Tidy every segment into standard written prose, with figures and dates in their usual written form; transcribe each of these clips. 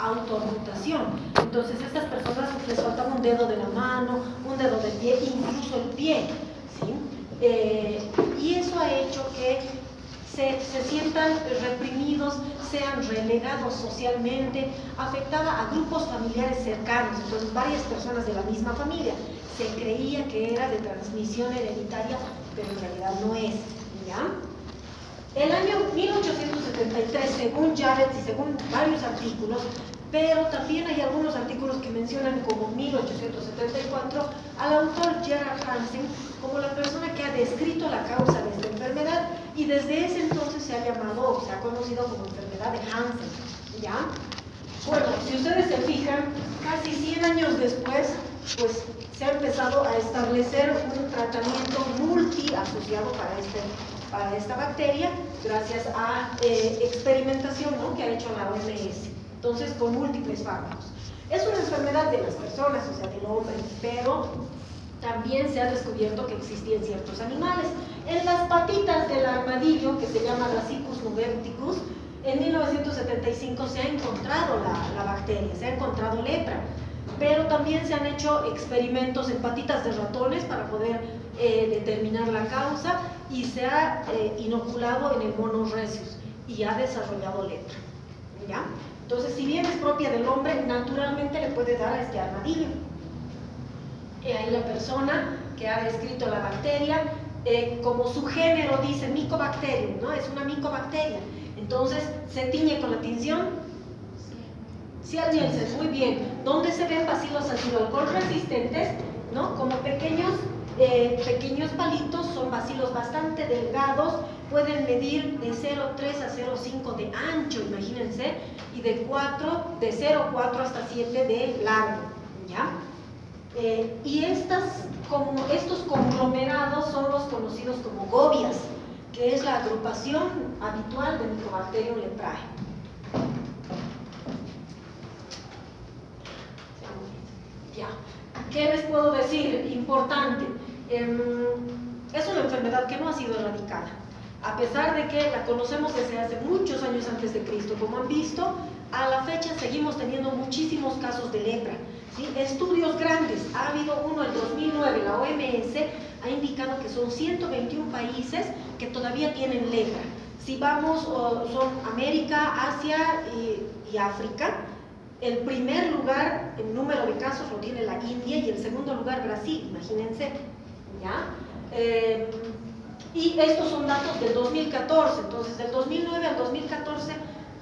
autoamputación. Entonces estas personas les faltaba un dedo de la mano, un dedo del pie, incluso el pie, ¿sí? Y eso ha hecho que se sientan reprimidos, sean relegados socialmente, afectaba a grupos familiares cercanos, entonces varias personas de la misma familia. Se creía que era de transmisión hereditaria, pero en realidad no es, ¿ya? El año 1873, según Jarrett y según varios artículos, pero también hay algunos artículos que mencionan como 1874 al autor Gerard Hansen como la persona que ha descrito la causa de esta enfermedad, y desde ese entonces se ha llamado o se ha conocido como enfermedad de Hansen, ¿ya? Bueno, si ustedes se fijan, casi 100 años después, pues se ha empezado a establecer un tratamiento multi-asociado para esta bacteria, gracias a experimentación, ¿no?, que ha hecho la OMS. Entonces, con múltiples fármacos. Es una enfermedad de las personas, o sea, del hombre, pero también se ha descubierto que existía en ciertos animales. En las patitas del armadillo, que se llama Racicus nubenticus, en 1975 se ha encontrado la bacteria, se ha encontrado lepra, pero también se han hecho experimentos en patitas de ratones para poder determinar la causa, y se ha inoculado en el mono rhesus y ha desarrollado lepra, ¿ya? Entonces, si bien es propia del hombre, naturalmente le puede dar a este armadillo. Ahí la persona que ha descrito la bacteria, como su género dice Mycobacterium, ¿no? Es una micobacteria. Entonces, se tiñe con la tinción Cial-Nielsen, muy bien. ¿Dónde se ven bacilos ácido alcohol resistentes? ¿No? Como pequeños palitos, son bacilos bastante delgados, pueden medir de 0,3 a 0,5 de ancho, imagínense, y de 0,4 hasta 7 de largo, ¿ya? Y estos conglomerados son los conocidos como gobias, que es la agrupación habitual de Mycobacterium leprae. Ya. ¿Qué les puedo decir? Importante. Es una enfermedad que no ha sido erradicada, a pesar de que la conocemos desde hace muchos años antes de Cristo. Como han visto, a la fecha seguimos teniendo muchísimos casos de lepra, ¿sí? Estudios grandes, ha habido uno en 2009, la OMS ha indicado que son 121 países que todavía tienen lepra. Si vamos, son América, Asia y África. El primer lugar en número de casos lo tiene la India y el segundo lugar Brasil, imagínense, ¿ya? Y estos son datos del 2014, entonces del 2009 al 2014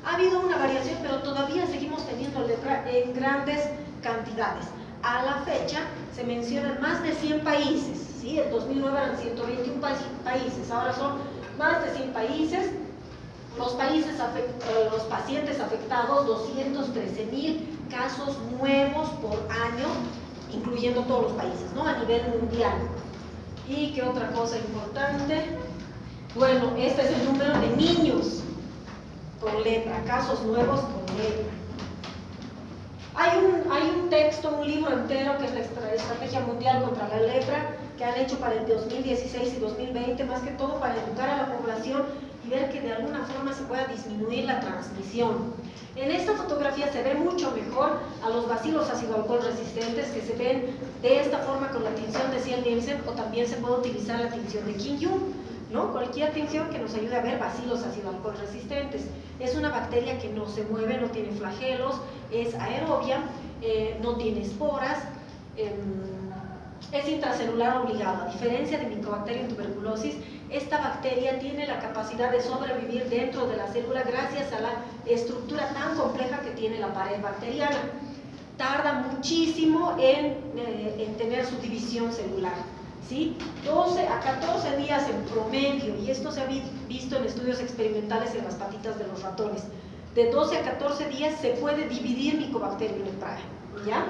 ha habido una variación, pero todavía seguimos teniendo lepra en grandes cantidades. A la fecha se mencionan más de 100 países, ¿sí? En 2009 eran 121 países, ahora son más de 100 países. Los pacientes afectados, 213,000 casos nuevos por año, incluyendo todos los países, ¿no?, a nivel mundial. ¿Y qué otra cosa importante? Bueno, este es el número de niños con lepra, casos nuevos con lepra. Hay un texto, un libro entero, que es la Estrategia Mundial contra la Lepra, que han hecho para el 2016 y 2020, más que todo para educar a la población y ver que de alguna forma se pueda disminuir la transmisión. En esta fotografía se ve mucho mejor a los bacilos ácido alcohol resistentes, que se ven de esta forma con la tinción de Cial-Nielsen, o también se puede utilizar la tinción de Kim-Jung, ¿no? Cualquier tinción que nos ayude a ver bacilos ácido alcohol resistentes. Es una bacteria que no se mueve, no tiene flagelos, es aerobia, no tiene esporas, es intracelular obligado. A diferencia de Mycobacterium tuberculosis, esta bacteria tiene la capacidad de sobrevivir dentro de la célula gracias a la estructura tan compleja que tiene la pared bacteriana. Tarda muchísimo en tener su división celular, ¿sí? 12 a 14 días en promedio, y esto se ha visto en estudios experimentales en las patitas de los ratones. De 12 a 14 días se puede dividir Mycobacterium leprae, ¿ya?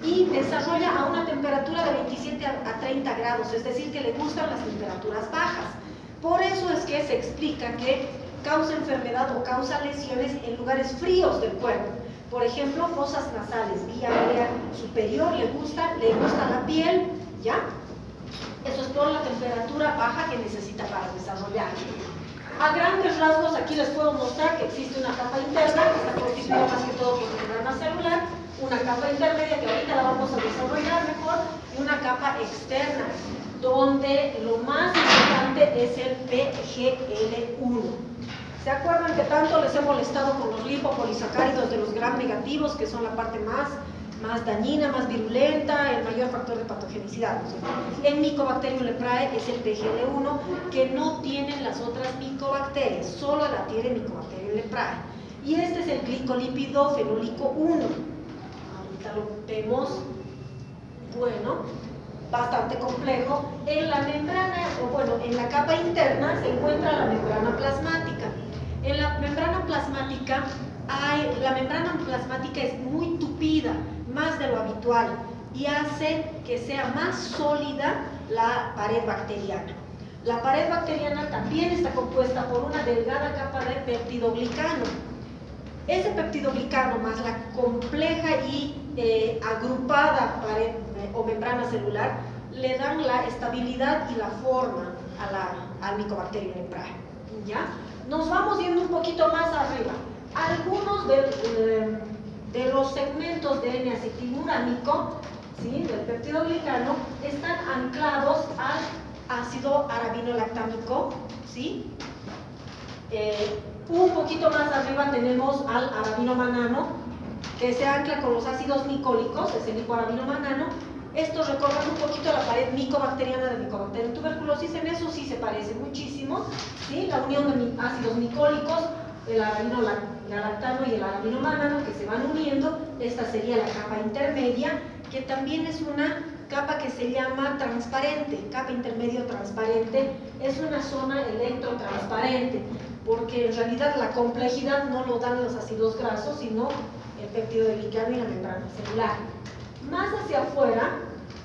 Y desarrolla a una temperatura de 27 a 30 grados, es decir, que le gustan las temperaturas bajas. Por eso es que se explica que causa enfermedad o causa lesiones en lugares fríos del cuerpo. Por ejemplo, fosas nasales, vía aérea superior, le gusta la piel, ¿ya? Eso es por la temperatura baja que necesita para desarrollar. A grandes rasgos, aquí les puedo mostrar que existe una capa interna que está constituida más que todo por membrana una capa intermedia que ahorita la vamos a desarrollar mejor y una capa externa, donde lo más importante es el PGL1. ¿Se acuerdan que tanto les he molestado con los lipopolisacáridos de los gram negativos, que son la parte más dañina, más virulenta, el mayor factor de patogenicidad? El Mycobacterium leprae es el PGL1, que no tienen las otras micobacterias, solo la tiene Mycobacterium leprae. Y este es el glicolípido fenólico 1. Ahorita lo vemos, bueno, bastante complejo. En la membrana, o bueno, en la capa interna se encuentra la membrana plasmática. En la membrana plasmática es muy tupida, más de lo habitual, y hace que sea más sólida la pared bacteriana. La pared bacteriana también está compuesta por una delgada capa de peptidoglicano. Ese peptidoglicano más la compleja y agrupada pared o membrana celular le dan la estabilidad y la forma al Mycobacterium leprae. ¿Ya? Nos vamos yendo un poquito más arriba. Algunos de los segmentos de N-acetilmurámico, ¿sí?, del peptidoglicano, están anclados al ácido arabinolactámico, ¿sí? Un poquito más arriba tenemos al arabinomanano, que se ancla con los ácidos micólicos, es el lipoarabinomanano. Estos recorren un poquito la pared micobacteriana de Mycobacterium tuberculosis, en eso sí se parece muchísimo, ¿sí? La unión de ácidos micólicos, el arabinolactano y el arabinomanano que se van uniendo. Esta sería la capa intermedia, que también es una capa que se llama transparente, capa intermedio transparente. Es una zona electrotransparente, porque en realidad la complejidad no lo dan los ácidos grasos, sino el peptidoglicano y la membrana celular. Más hacia afuera,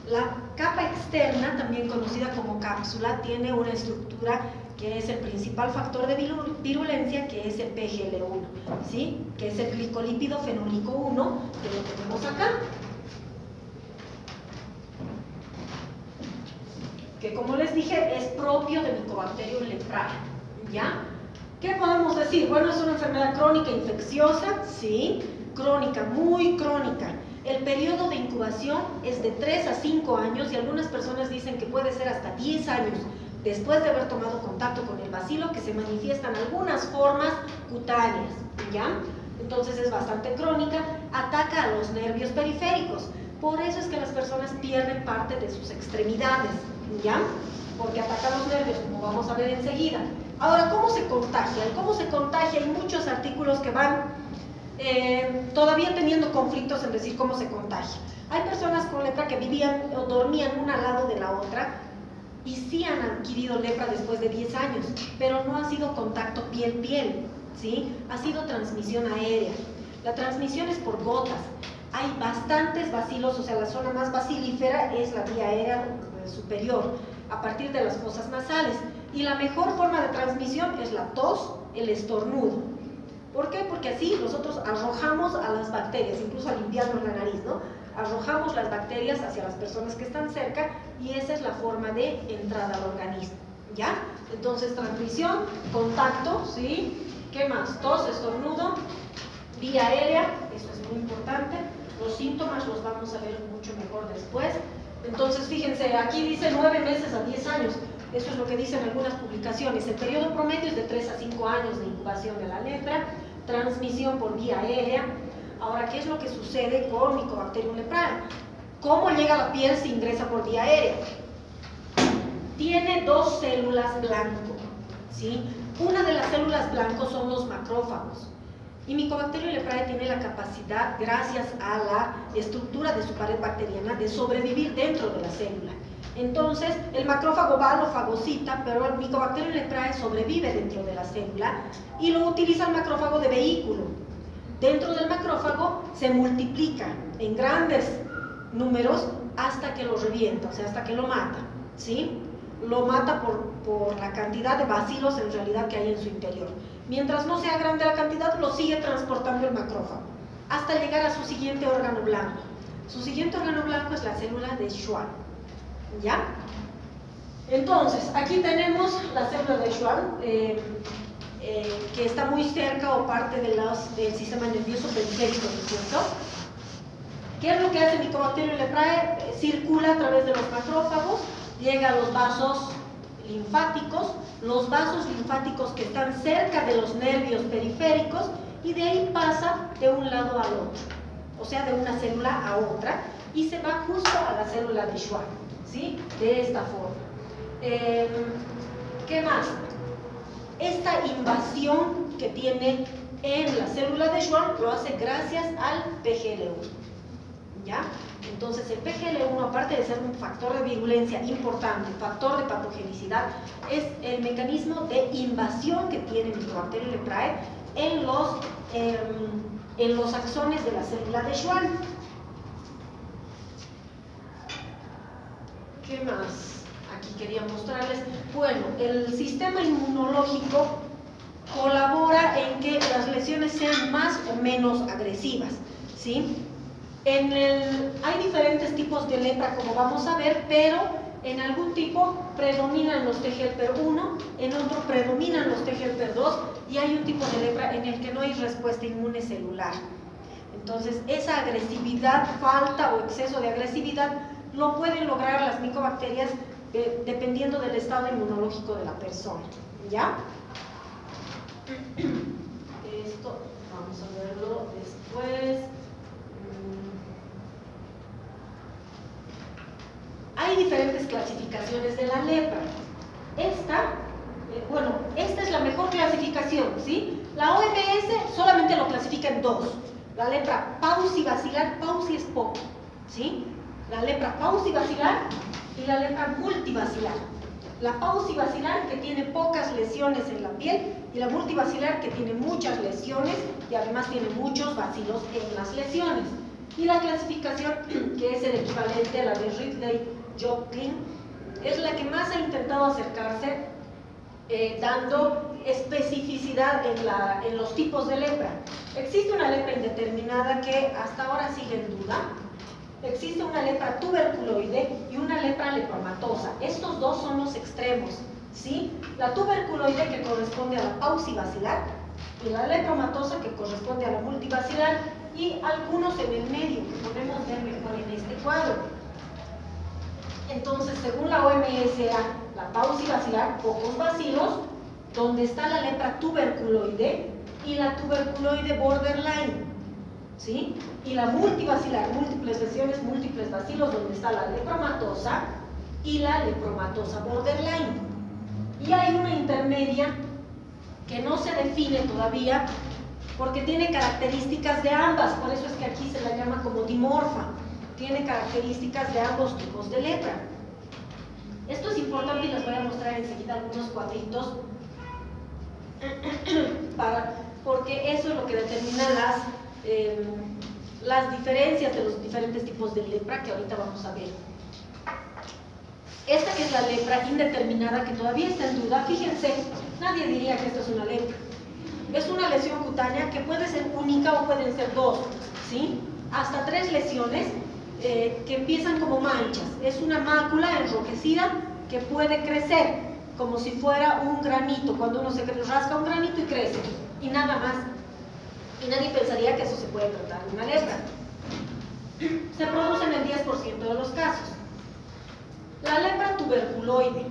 la capa externa, también conocida como cápsula, tiene una estructura que es el principal factor de virulencia, que es el PGL1, ¿sí?, que es el glicolípido fenólico 1, que lo tenemos acá, que como les dije es propio de Mycobacterium leprae. ¿Ya? ¿Qué podemos decir? Bueno, es una enfermedad crónica infecciosa, sí, crónica, muy crónica. El periodo de incubación es de 3 a 5 años y algunas personas dicen que puede ser hasta 10 años después de haber tomado contacto con el bacilo, que se manifiestan algunas formas cutáneas, ¿ya? Entonces es bastante crónica, ataca a los nervios periféricos. Por eso es que las personas pierden parte de sus extremidades, ¿ya? Porque ataca los nervios, como vamos a ver enseguida. Ahora, ¿cómo se contagia? ¿Cómo se contagia? Hay muchos artículos que van todavía teniendo conflictos en decir cómo se contagia. Hay personas con lepra que vivían o dormían una al lado de la otra y sí han adquirido lepra después de 10 años, pero no ha sido contacto piel-piel, ¿sí? Ha sido transmisión aérea. La transmisión es por gotas. Hay bastantes bacilos, o sea, la zona más bacilífera es la vía aérea superior, a partir de las fosas nasales. Y la mejor forma de transmisión es la tos, el estornudo. ¿Por qué? Porque así nosotros arrojamos a las bacterias, incluso al limpiarnos la nariz, ¿no? Arrojamos las bacterias hacia las personas que están cerca y esa es la forma de entrada al organismo, ¿ya? Entonces, transmisión, contacto, ¿sí? ¿Qué más? Tos, estornudo, vía aérea, eso es muy importante. Los síntomas los vamos a ver mucho mejor después. Entonces, fíjense, aquí dice 9 meses a 10 años. Eso es lo que dicen algunas publicaciones. El periodo promedio es de 3 a 5 años de incubación de la lepra, transmisión por vía aérea. Ahora, ¿qué es lo que sucede con Mycobacterium leprae? ¿Cómo llega a la piel si ingresa por vía aérea? Tiene 2 células blanco, ¿sí? Una de las células blancos son los macrófagos. Y Mycobacterium leprae tiene la capacidad, gracias a la estructura de su pared bacteriana, de sobrevivir dentro de la célula. Entonces, el macrófago va, lo fagocita, pero el Mycobacterium leprae sobrevive dentro de la célula y lo utiliza el macrófago de vehículo. Dentro del macrófago se multiplica en grandes números hasta que lo revienta, o sea, hasta que lo mata, ¿sí? Lo mata por la cantidad de bacilos en realidad que hay en su interior. Mientras no sea grande la cantidad, lo sigue transportando el macrófago hasta llegar a su siguiente órgano blanco. Su siguiente órgano blanco es la célula de Schwann, ¿ya? Entonces, aquí tenemos la célula de Schwann, que está muy cerca o parte del sistema nervioso periférico, ¿no es cierto? ¿Qué es lo que hace Mycobacterium leprae? Circula a través de los macrófagos, llega a los vasos linfáticos, los vasos linfáticos que están cerca de los nervios periféricos, y de ahí pasa de un lado al otro, o sea, de una célula a otra, y se va justo a la célula de Schwann, ¿sí? De esta forma. ¿Qué más? Esta invasión que tiene en la célula de Schwann lo hace gracias al PGL1, ¿ya? Entonces el PGL1, aparte de ser un factor de virulencia importante, factor de patogenicidad, es el mecanismo de invasión que tiene Mycobacterium leprae en los axones de la célula de Schwann. ¿Qué más? Aquí quería mostrarles. Bueno, el sistema inmunológico colabora en que las lesiones sean más o menos agresivas, ¿sí? Hay diferentes tipos de lepra, como vamos a ver, pero en algún tipo predominan los TGLPR1, en otro predominan los TGLPR2, y hay un tipo de lepra en el que no hay respuesta inmune celular. Entonces, esa agresividad, falta o exceso de agresividad, lo pueden lograr las micobacterias dependiendo del estado inmunológico de la persona, ¿ya? Esto vamos a verlo después. Hay diferentes clasificaciones de la lepra. Esta es la mejor clasificación, ¿sí? La OMS solamente lo clasifica en dos: la lepra paucibacilar, pauci es poco, ¿sí? La lepra paucibacilar y la lepra multibacilar. La paucibacilar, que tiene pocas lesiones en la piel, y la multibacilar, que tiene muchas lesiones y además tiene muchos bacilos en las lesiones. Y la clasificación, que es el equivalente a la de Ridley-Joplin, es la que más ha intentado acercarse, dando especificidad en los tipos de lepra. Existe una lepra indeterminada que hasta ahora sigue en duda. Existe una lepra tuberculoide y una lepra lepromatosa. Estos dos son los extremos, ¿sí? La tuberculoide, que corresponde a la paucibacilar, y la lepromatosa, que corresponde a la multibacilar, y algunos en el medio, que podemos ver mejor en este cuadro. Entonces, según la OMS, la paucibacilar, pocos bacilos, donde está la lepra tuberculoide y la tuberculoide borderline, ¿sí? Y la multibacilar, múltiples lesiones, múltiples bacilos, donde está la lepromatosa y la lepromatosa borderline. Y hay una intermedia que no se define todavía porque tiene características de ambas, por eso es que aquí se la llama como dimorfa. Tiene características de ambos tipos de lepra. Esto es importante y les voy a mostrar enseguida algunos cuadritos porque eso es lo que determina las diferencias de los diferentes tipos de lepra que ahorita vamos a ver. Esta, que es la lepra indeterminada, que todavía está en duda, fíjense, nadie diría que esto es una lepra. Es una lesión cutánea que puede ser única o pueden ser dos, ¿sí? Hasta 3 lesiones que empiezan como manchas. Es una mácula enrojecida que puede crecer como si fuera un granito, cuando uno se rasca un granito y crece, y nada más. Y nadie pensaría que eso se puede tratar de una lepra. Se produce en el 10% de los casos. La lepra tuberculoide,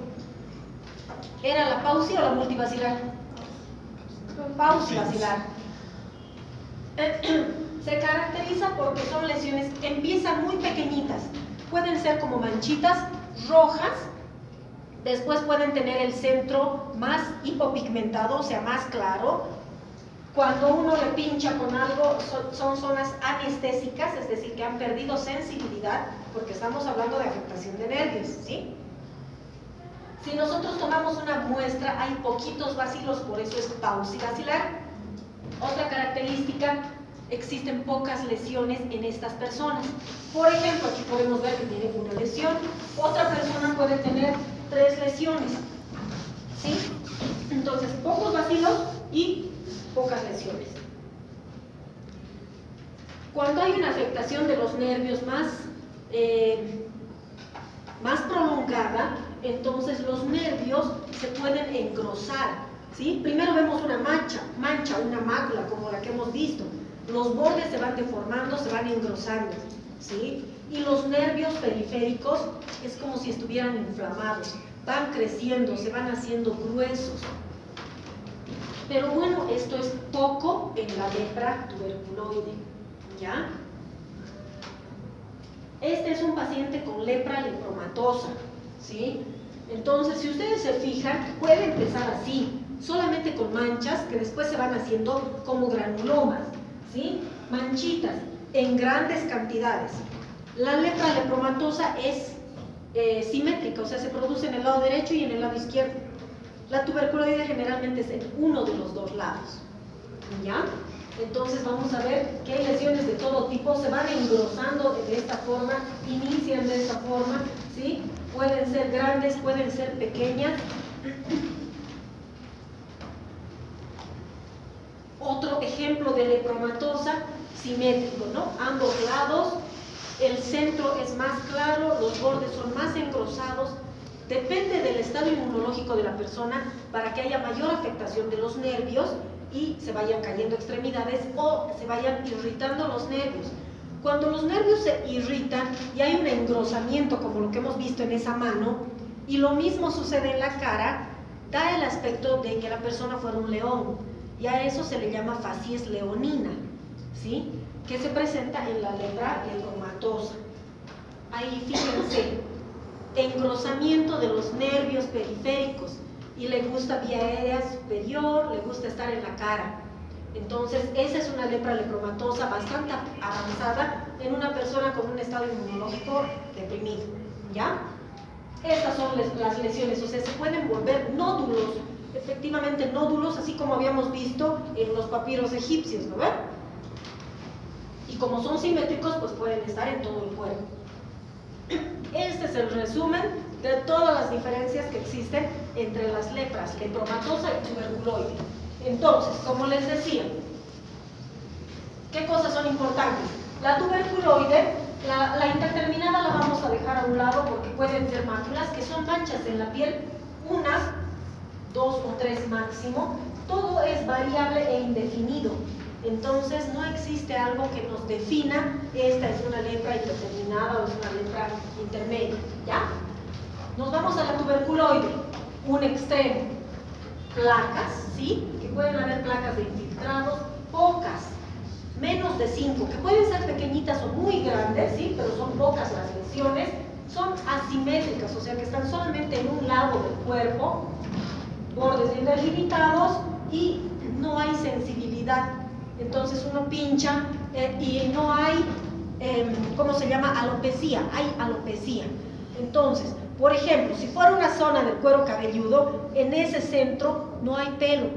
¿era la pauci o la multibacilar? Paucibacilar. Se caracteriza porque son lesiones que empiezan muy pequeñitas, pueden ser como manchitas rojas, después pueden tener el centro más hipopigmentado, o sea, más claro. Cuando uno le pincha con algo, son zonas anestésicas, es decir, que han perdido sensibilidad, porque estamos hablando de afectación de nervios, ¿sí? Si nosotros tomamos una muestra, hay poquitos bacilos, por eso es paucibacilar. Otra característica, existen pocas lesiones en estas personas. Por ejemplo, aquí podemos ver que tiene una lesión. Otra persona puede tener 3 lesiones, ¿sí? Entonces, pocos bacilos y pocas lesiones. Cuando hay una afectación de los nervios más prolongada, entonces los nervios se pueden engrosar, ¿sí? Primero vemos una mancha, una mácula como la que hemos visto. Los bordes se van deformando, se van engrosando. ¿sí? Y los nervios periféricos es como si estuvieran inflamados, van creciendo, se van haciendo gruesos. Pero bueno, esto es poco en la lepra tuberculoide, ¿ya? Este es un paciente con lepra lepromatosa, ¿sí? Entonces, si ustedes se fijan, puede empezar así, solamente con manchas que después se van haciendo como granulomas, ¿sí? Manchitas en grandes cantidades. La lepra lepromatosa es simétrica, o sea, se produce en el lado derecho y en el lado izquierdo. La tuberculoide generalmente es en uno de los dos lados, ¿ya? Entonces vamos a ver que hay lesiones de todo tipo, se van engrosando de esta forma, inician de esta forma, ¿sí? Pueden ser grandes, pueden ser pequeñas. Otro ejemplo de lepromatosa, simétrico, ¿no? Ambos lados, el centro es más claro, los bordes son más engrosados. Depende del estado inmunológico de la persona para que haya mayor afectación de los nervios y se vayan cayendo extremidades o se vayan irritando los nervios. Cuando los nervios se irritan y hay un engrosamiento como lo que hemos visto en esa mano, y lo mismo sucede en la cara, da el aspecto de que la persona fuera un león, y a eso se le llama facies leonina, ¿sí? Que se presenta en la lepra lepromatosa. Ahí fíjense, engrosamiento de los nervios periféricos, y le gusta vía aérea superior, le gusta estar en la cara. Entonces, esa es una lepra lepromatosa bastante avanzada en una persona con un estado inmunológico deprimido, ¿ya? Estas son las lesiones, o sea, se pueden volver nódulos, efectivamente nódulos, así como habíamos visto en los papiros egipcios, ¿no ven? Y como son simétricos, pues pueden estar en todo el cuerpo. Este es el resumen de todas las diferencias que existen entre las lepras, lepromatosa y tuberculoide. Entonces, como les decía, ¿qué cosas son importantes? La tuberculoide, la indeterminada la vamos a dejar a un lado porque pueden ser máculas, que son manchas en la piel, una, dos o tres máximo. Todo es variable e indefinido. Entonces no existe algo que nos defina, esta es una lepra indeterminada o es una lepra intermedia, ¿ya? Nos vamos a la tuberculoide, un extremo, placas, ¿sí? Que pueden haber placas de infiltrados, pocas, menos de 5, que pueden ser pequeñitas o muy grandes, ¿sí? Pero son pocas las lesiones, son asimétricas, o sea que están solamente en un lado del cuerpo, bordes bien delimitados y no hay sensibilidad. Entonces uno pincha y no hay, ¿cómo se llama? Alopecia, hay alopecia. Entonces, por ejemplo, si fuera una zona del cuero cabelludo, en ese centro no hay pelo,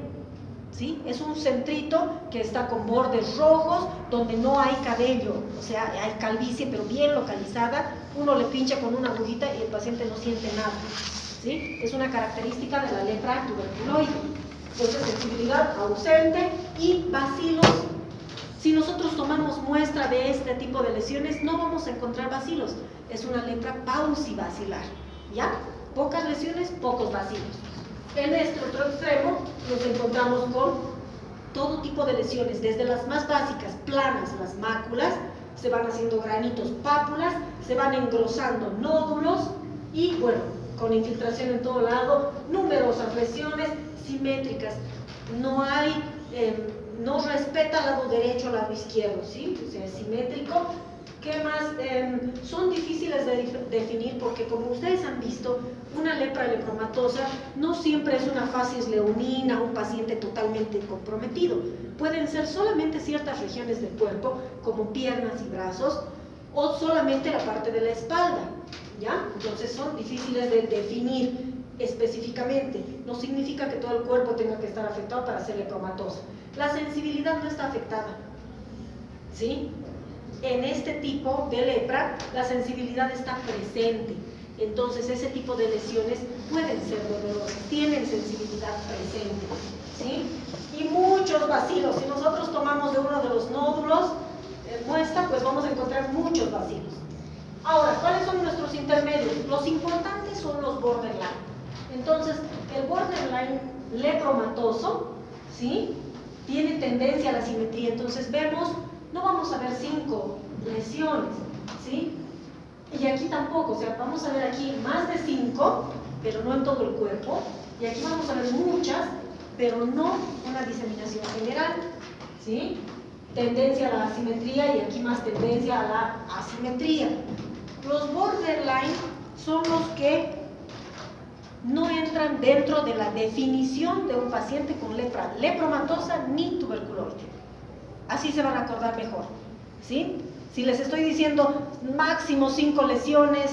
¿sí? Es un centrito que está con bordes rojos, donde no hay cabello, o sea, hay calvicie, pero bien localizada. Uno le pincha con una agujita y el paciente no siente nada, ¿sí? Es una característica de la lepra tuberculoide. Entonces, sensibilidad ausente y bacilos. Si nosotros tomamos muestra de este tipo de lesiones, no vamos a encontrar bacilos. Es una lepra paucibacilar, ¿ya? Pocas lesiones, pocos bacilos. En este otro extremo nos encontramos con todo tipo de lesiones, desde las más básicas, planas, las máculas, se van haciendo granitos, pápulas, se van engrosando nódulos y, bueno, con infiltración en todo lado, numerosas lesiones simétricas, no hay, no respeta al lado derecho al lado izquierdo, ¿sí? O sea, es simétrico. ¿Qué más? Son difíciles de definir porque, como ustedes han visto, una lepra lepromatosa no siempre es una facies leonina, un paciente totalmente comprometido. Pueden ser solamente ciertas regiones del cuerpo, como piernas y brazos, o solamente la parte de la espalda, ¿ya? Entonces son difíciles de definir específicamente. No significa que todo el cuerpo tenga que estar afectado para ser lepromatosa. La sensibilidad no está afectada, ¿sí? En este tipo de lepra, la sensibilidad está presente. Entonces, ese tipo de lesiones pueden ser dolorosas, tienen sensibilidad presente, ¿sí? Y muchos bacilos. Si nosotros tomamos de uno de los nódulos muestra, pues vamos a encontrar muchos bacilos. Ahora, ¿cuáles son nuestros intermedios? Los importantes son los borderline. Entonces, el borderline lepromatoso, ¿sí? Tiene tendencia a la simetría. Entonces, vemos, no vamos a ver 5 lesiones, ¿sí? Y aquí tampoco, o sea, vamos a ver aquí más de 5, pero no en todo el cuerpo, y aquí vamos a ver muchas, pero no una diseminación general, ¿sí? Tendencia a la asimetría y aquí más tendencia a la asimetría. Los borderline son los que no entran dentro de la definición de un paciente con lepra lepromatosa ni tuberculoide. Así se van a acordar mejor, ¿sí? Si les estoy diciendo máximo 5 lesiones,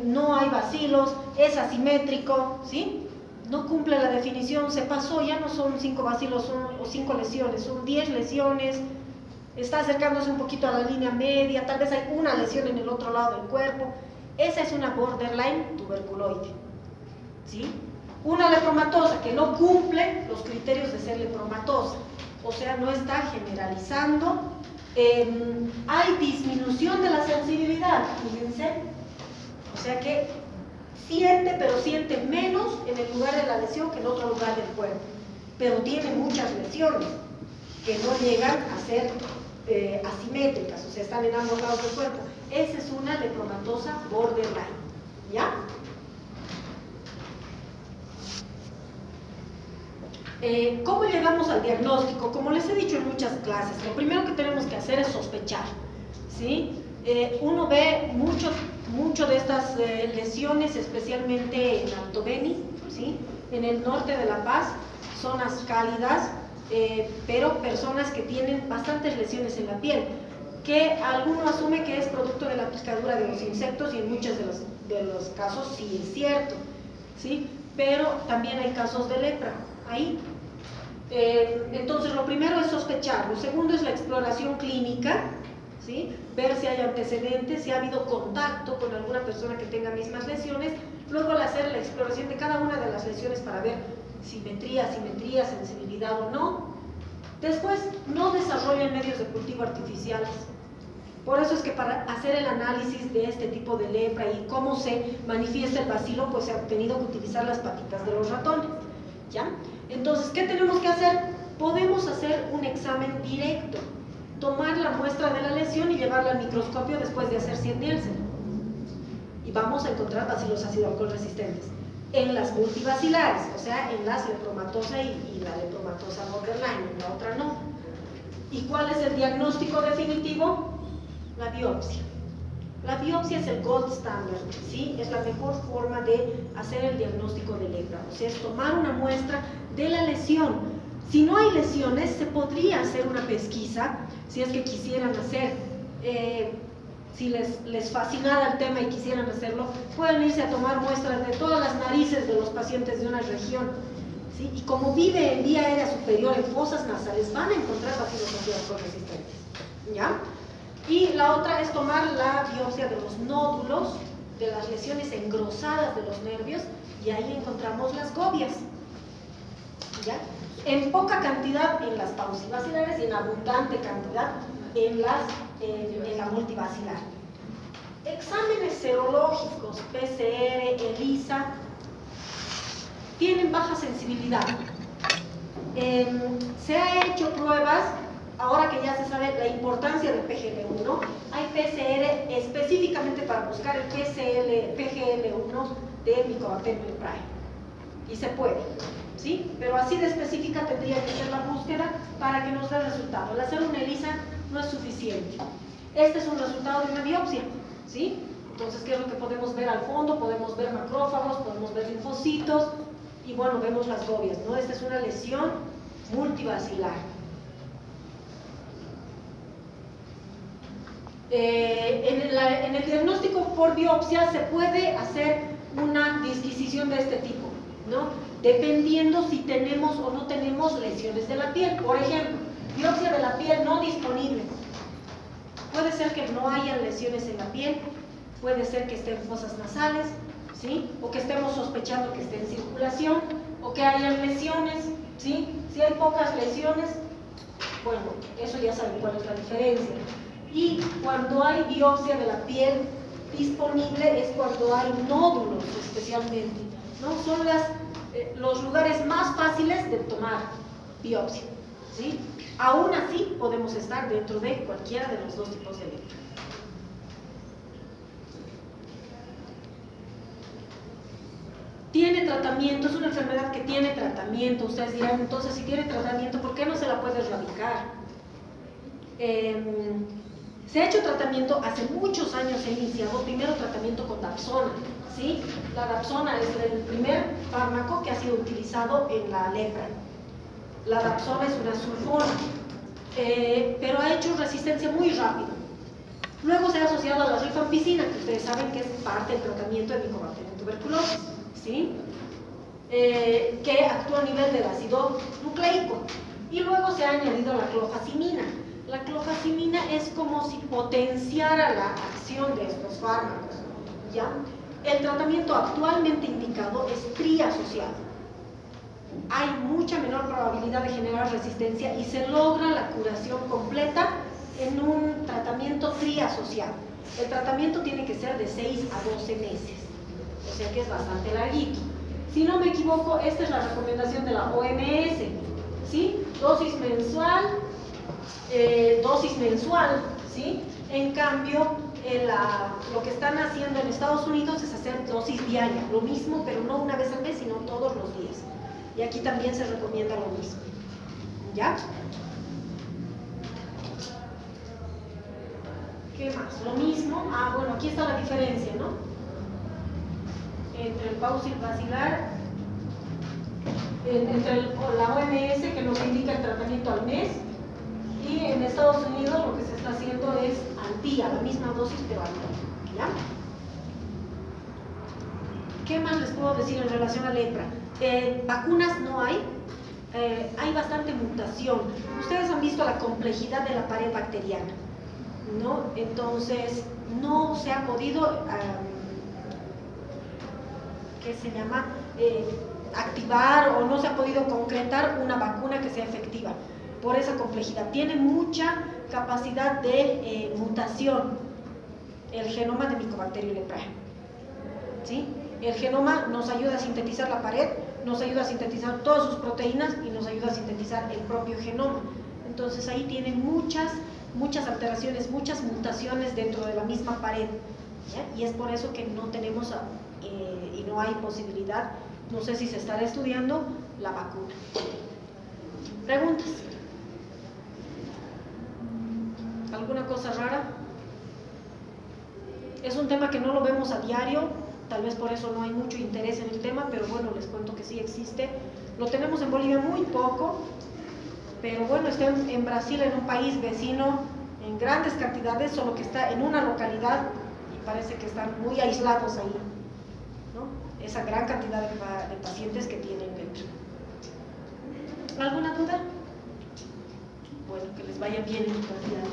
no hay bacilos, es asimétrico, ¿sí? No cumple la definición, se pasó, ya no son 5 bacilos o 5 lesiones, son 10 lesiones, está acercándose un poquito a la línea media, tal vez hay una lesión en el otro lado del cuerpo. Esa es una borderline tuberculoide, ¿sí? Una lepromatosa que no cumple los criterios de ser lepromatosa, o sea, no está generalizando. Hay disminución de la sensibilidad, fíjense, o sea que siente, pero siente menos en el lugar de la lesión que en otro lugar del cuerpo, pero tiene muchas lesiones que no llegan a ser asimétricas, o sea, están en ambos lados del cuerpo. Esa es una lepromatosa borderline, ¿ya? ¿Cómo llegamos al diagnóstico? Como les he dicho en muchas clases, lo primero que tenemos que hacer es sospechar, ¿sí? Uno ve mucho de estas lesiones, especialmente en Alto Beni, ¿sí? En el norte de La Paz, zonas cálidas, pero personas que tienen bastantes lesiones en la piel, que alguno asume que es producto de la picadura de los insectos, y en muchos de los casos sí es cierto, ¿sí? Pero también hay casos de lepra ahí. Entonces lo primero es sospechar, lo segundo es la exploración clínica, ¿sí? Ver si hay antecedentes, si ha habido contacto con alguna persona que tenga mismas lesiones, luego al hacer la exploración de cada una de las lesiones para ver simetría, asimetría, sensibilidad o no. Después, no desarrollen medios de cultivo artificiales. Por eso es que para hacer el análisis de este tipo de lepra y cómo se manifiesta el bacilo, pues se ha tenido que utilizar las patitas de los ratones, ¿ya? Entonces, ¿qué tenemos que hacer? Podemos hacer un examen directo, tomar la muestra de la lesión y llevarla al microscopio después de hacer 100 Nielsen. Y vamos a encontrar bacilos ácido alcohol resistentes en las multibacilares, o sea, en las lepromatosa y la lepromatosa borderline, en la otra no. ¿Y cuál es el diagnóstico definitivo? La biopsia. La biopsia es el gold standard, ¿sí? Es la mejor forma de hacer el diagnóstico de lepra, o sea, es tomar una muestra de la lesión. Si no hay lesiones, se podría hacer una pesquisa, si es que quisieran hacer, si les fascinara el tema y quisieran hacerlo, pueden irse a tomar muestras de todas las narices de los pacientes de una región, ¿sí? Y como vive en vía aérea superior, en fosas nasales, van a encontrar bacilos ácido alcohol resistentes, ¿ya? Y la otra es tomar la biopsia de los nódulos, de las lesiones engrosadas de los nervios, y ahí encontramos las gobias, ¿ya? En poca cantidad en las paucibacilares y en abundante cantidad en la multibacilar. Exámenes serológicos, PCR, ELISA, tienen baja sensibilidad. Se ha hecho pruebas, ahora que ya se sabe la importancia del PGL1, hay PCR específicamente para buscar el PGL1 de Mycobacterium leprae, y se puede, ¿sí? Pero así de específica tendría que ser la búsqueda para que nos dé resultado. El hacer una ELISA no es suficiente. Este es un resultado de una biopsia, ¿sí? Entonces, ¿qué es lo que podemos ver al fondo? Podemos ver macrófagos, podemos ver linfocitos, y bueno, vemos las gobias, ¿no? Esta es una lesión multibacilar. En el diagnóstico por biopsia se puede hacer una disquisición de este tipo, ¿no? Dependiendo si tenemos o no tenemos lesiones de la piel. Por ejemplo, biopsia de la piel no disponible. Puede ser que no haya lesiones en la piel, puede ser que esté en fosas nasales, ¿sí? O que estemos sospechando que esté en circulación, o que hayan lesiones, ¿sí? Si hay pocas lesiones, bueno, eso ya saben cuál es la diferencia. Y cuando hay biopsia de la piel disponible es cuando hay nódulos, especialmente, ¿no? Son los lugares más fáciles de tomar biopsia, ¿sí? Aún así podemos estar dentro de cualquiera de los dos tipos de lepra. tiene tratamiento, es una enfermedad que tiene tratamiento. Ustedes dirán, entonces, si tiene tratamiento, ¿por qué no se la puede erradicar? Se ha hecho tratamiento, hace muchos años se ha iniciado primero tratamiento con Dapsona, ¿sí? La Dapsona es el primer fármaco que ha sido utilizado en la lepra. La Dapsona es una sulfona, pero ha hecho resistencia muy rápido. Luego se ha asociado a la rifampicina, que ustedes saben que es parte del tratamiento de Mycobacterium tuberculosis, ¿sí? Que actúa a nivel del ácido nucleico. Y luego se ha añadido la clofazimina. La clofazimina es como si potenciara la acción de estos fármacos, ¿ya? El tratamiento actualmente indicado es triasociado. Hay mucha menor probabilidad de generar resistencia y se logra la curación completa en un tratamiento triasociado. El tratamiento tiene que ser de 6 a 12 meses, o sea que es bastante larguito. Si no me equivoco, esta es la recomendación de la OMS, ¿sí? Dosis mensual, ¿sí? En cambio, lo que están haciendo en Estados Unidos es hacer dosis diaria, lo mismo, pero no una vez al mes, sino todos los días. Y aquí también se recomienda lo mismo, ¿ya? ¿Qué más? Lo mismo. Bueno, aquí está la diferencia, ¿no? Entre el paucil basilar, entre la OMS, que nos indica el tratamiento al mes, y en Estados Unidos lo que se está haciendo es al día, la misma dosis, pero al día, ¿ya? ¿Qué más les puedo decir en relación a lepra? Vacunas no hay. Hay bastante mutación. Ustedes han visto la complejidad de la pared bacteriana, ¿no? Entonces, no se ha podido, ¿qué se llama? Activar, o no se ha podido concretar una vacuna que sea efectiva por esa complejidad. Tiene mucha capacidad de mutación el genoma de Mycobacterium leprae, ¿sí? El genoma nos ayuda a sintetizar la pared, nos ayuda a sintetizar todas sus proteínas y nos ayuda a sintetizar el propio genoma. Entonces ahí tienen muchas alteraciones, muchas mutaciones dentro de la misma pared, ¿ya? Y es por eso que no tenemos y no hay posibilidad, no sé si se estará estudiando la vacuna. ¿Preguntas? ¿Alguna cosa rara? Es un tema que no lo vemos a diario, tal vez por eso no hay mucho interés en el tema, pero bueno, les cuento que sí existe. Lo tenemos en Bolivia muy poco, pero bueno, está en Brasil, en un país vecino, en grandes cantidades, solo que está en una localidad y parece que están muy aislados ahí, ¿no? Esa gran cantidad de pacientes que tienen lepra. ¿Alguna duda? Bueno, que les vaya bien en su vida.